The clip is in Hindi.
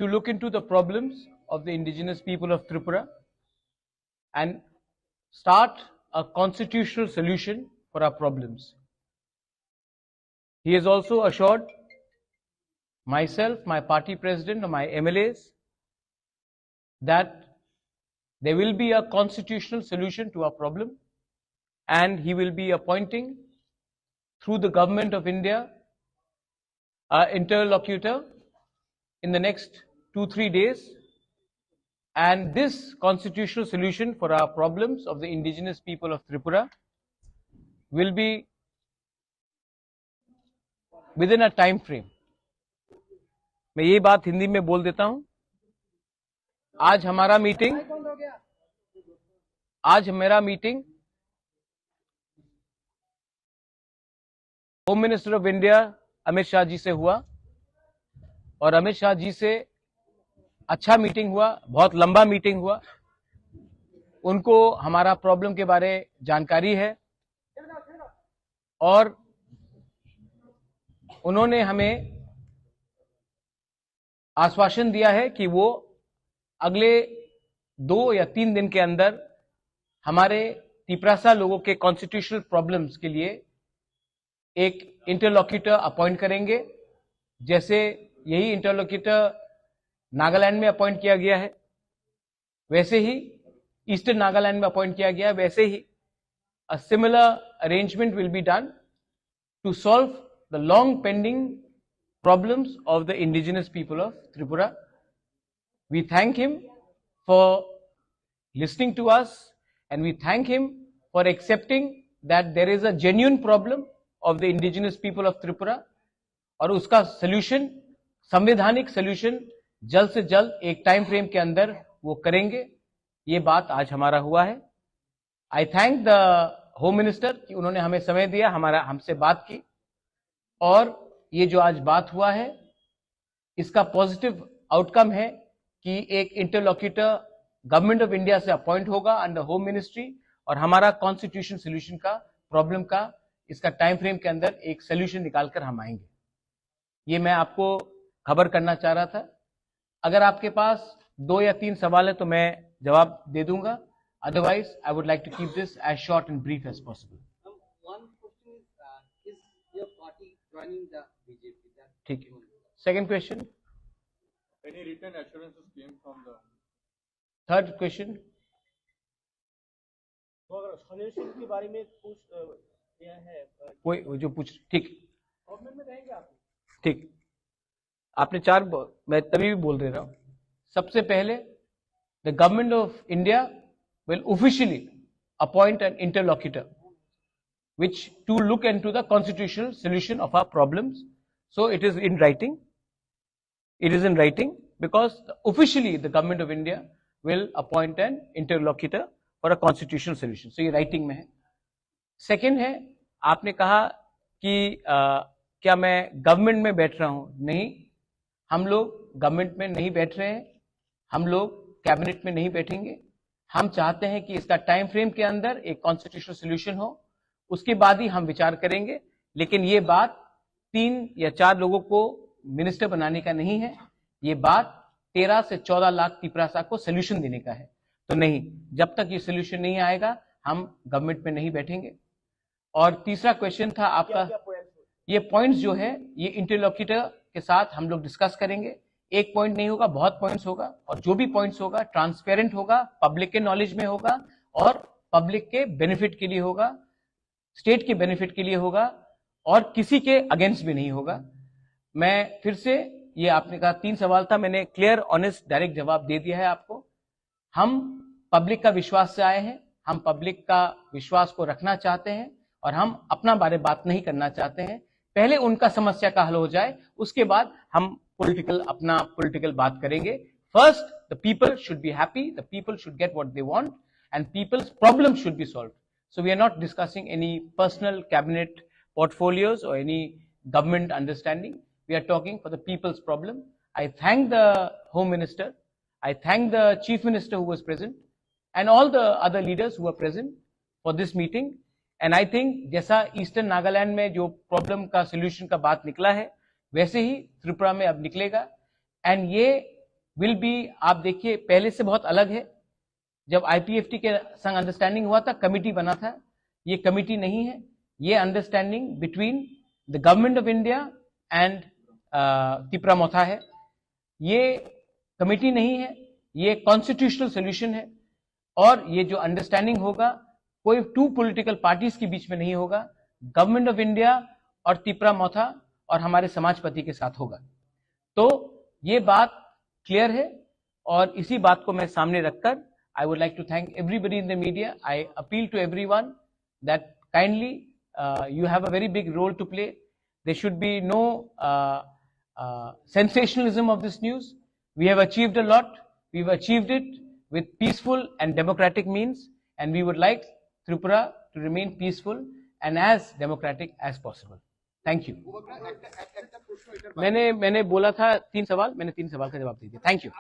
to look into the problems of the indigenous people of Tripura and start a constitutional solution for our problems. He has also assured myself, my party president, and my MLAs that there will be a constitutional solution to our problem, and he will be appointing through the Government of India an interlocutor in the next 2-3 days, and this constitutional solution for our problems of the indigenous people of Tripura will be within a time frame. मैं ये बात हिंदी में बोल देता हूं. आज हमारा meeting home minister of India Amit Shah ji से हुआ और अमित शाह जी से अच्छा मीटिंग हुआ, बहुत लंबा मीटिंग हुआ. उनको हमारा प्रॉब्लम के बारे जानकारी है और उन्होंने हमें आश्वासन दिया है कि वो अगले 2 या 3 दिन के अंदर हमारे तिपरासा लोगों के कॉन्स्टिट्यूशनल प्रॉब्लम्स के लिए एक इंटरलॉक्यूटर अपॉइंट करेंगे. जैसे यही इंटरलॉक्यूटर नागालैंड में अपॉइंट किया गया है, वैसे ही ईस्टर्न नागालैंड में अपॉइंट किया गया है, वैसे ही a similar arrangement will be done to solve the long pending problems of the indigenous people of Tripura. We thank him for listening to us and we thank him for accepting that there is a genuine problem of the indigenous people of Tripura और उसका solution, संवैधानिक solution जल्द से जल्द एक टाइम फ्रेम के अंदर वो करेंगे. ये बात आज हमारा हुआ है. आई थैंक द होम मिनिस्टर कि उन्होंने हमें समय दिया, हमसे बात की और ये जो आज बात हुआ है इसका पॉजिटिव आउटकम है कि एक इंटरलॉक्यूटर गवर्नमेंट ऑफ इंडिया से अपॉइंट होगा अंडर होम मिनिस्ट्री और हमारा कॉन्स्टिट्यूशन सोल्यूशन का प्रॉब्लम का इसका टाइम फ्रेम के अंदर एक सोल्यूशन निकालकर हम आएंगे. ये मैं आपको खबर करना चाह रहा था. अगर आपके पास 2 या 3 सवाल है तो मैं जवाब दे दूंगा. Otherwise, I would like to keep this as short and brief as possible. One question is your party joining the BJP? ठीक है. Second question. Any written assurances came from the? Third question. तो अगर सोल्यूशन के बारे में पूछ यह है कोई जो पूछ. ठीक. गवर्नमेंट में रहेंगे आप? ठीक. आपने 4 मैं तभी भी बोल रहा हूं. सबसे पहले the government of India will officially appoint an interlocutor which to look into the constitutional solution of our problems. So it is in writing. It is in writing because officially the government of India will appoint an interlocutor for a constitutional solution. So ये writing में है. Second है, आपने कहा कि क्या मैं गवर्नमेंट में बैठ रहा हूं? नहीं, हम लोग गवर्नमेंट में नहीं बैठ रहे हैं, हम लोग कैबिनेट में नहीं बैठेंगे. हम चाहते हैं कि इसका टाइम फ्रेम के अंदर एक कॉन्स्टिट्यूशनल सॉल्यूशन हो, उसके बाद ही हम विचार करेंगे. लेकिन ये बात 3 या 4 लोगों को मिनिस्टर बनाने का नहीं है, ये बात 13 से 14 लाख तिपरासा को सॉल्यूशन देने का है. तो नहीं, जब तक ये सॉल्यूशन नहीं आएगा हम गवर्नमेंट में नहीं बैठेंगे. और तीसरा क्वेश्चन था आपका, ये पॉइंट्स जो है ये इंटरलॉक्यूटर के साथ हम लोग डिस्कस करेंगे. एक पॉइंट नहीं होगा, बहुत पॉइंट्स होगा और जो भी पॉइंट्स होगा ट्रांसपेरेंट होगा, पब्लिक के नॉलेज में होगा और पब्लिक के बेनिफिट के लिए होगा, स्टेट के बेनिफिट के लिए होगा और किसी के अगेंस्ट भी नहीं होगा. मैं फिर से, ये आपने कहा 3 सवाल था, मैंने क्लियर ऑनेस्ट डायरेक्ट जवाब दे दिया है आपको. हम पब्लिक का विश्वास से आए हैं, हम पब्लिक का विश्वास को रखना चाहते हैं और हम अपना बारे बात नहीं करना चाहते हैं. पहले उनका समस्या का हल हो जाए, उसके बाद हम अपना पॉलिटिकल बात करेंगे. First the people should be happy, the people should get what they want and people's problem should be solved. So we are not discussing any personal cabinet portfolios or any government understanding. We are talking for the people's problem. I thank the Home Minister, I thank the Chief Minister who was present and all the other leaders who were present for this meeting. And I think जैसा ईस्टर्न नागालैंड में जो प्रॉब्लम का सोल्यूशन का बात निकला है, वैसे ही त्रिपुरा में अब निकलेगा. एंड ये विल बी, आप देखिए पहले से बहुत अलग है। जब IPFT के संग अंडरस्टैंडिंग हुआ था, कमिटी बना था, ये कमिटी नहीं है, ये understanding between the government of India and तिपरामोथा है। ये कमिटी नहीं है, ये कॉन्स्टिट्यूशनल सोल्यूशन है। और ये जो अंडरस्टैंडिंग होगा कोई टू पॉलिटिकल पार्टीज के बीच में नहीं होगा, गवर्नमेंट ऑफ इंडिया और तिपरामोथा और हमारे समाजपति के साथ होगा। तो ये बात क्लियर है और इसी बात को मैं सामने रखकर I would like to thank everybody in the media. I appeal to everyone that kindly you have a very big role to play. There should be no sensationalism of this news. We have achieved a lot. We've achieved it with peaceful and democratic means, and we would like Tripura to remain peaceful and as democratic as possible. Thank you. मैंने बोला था 3 सवाल, मैंने 3 सवाल का जवाब दे दिया। Thank you.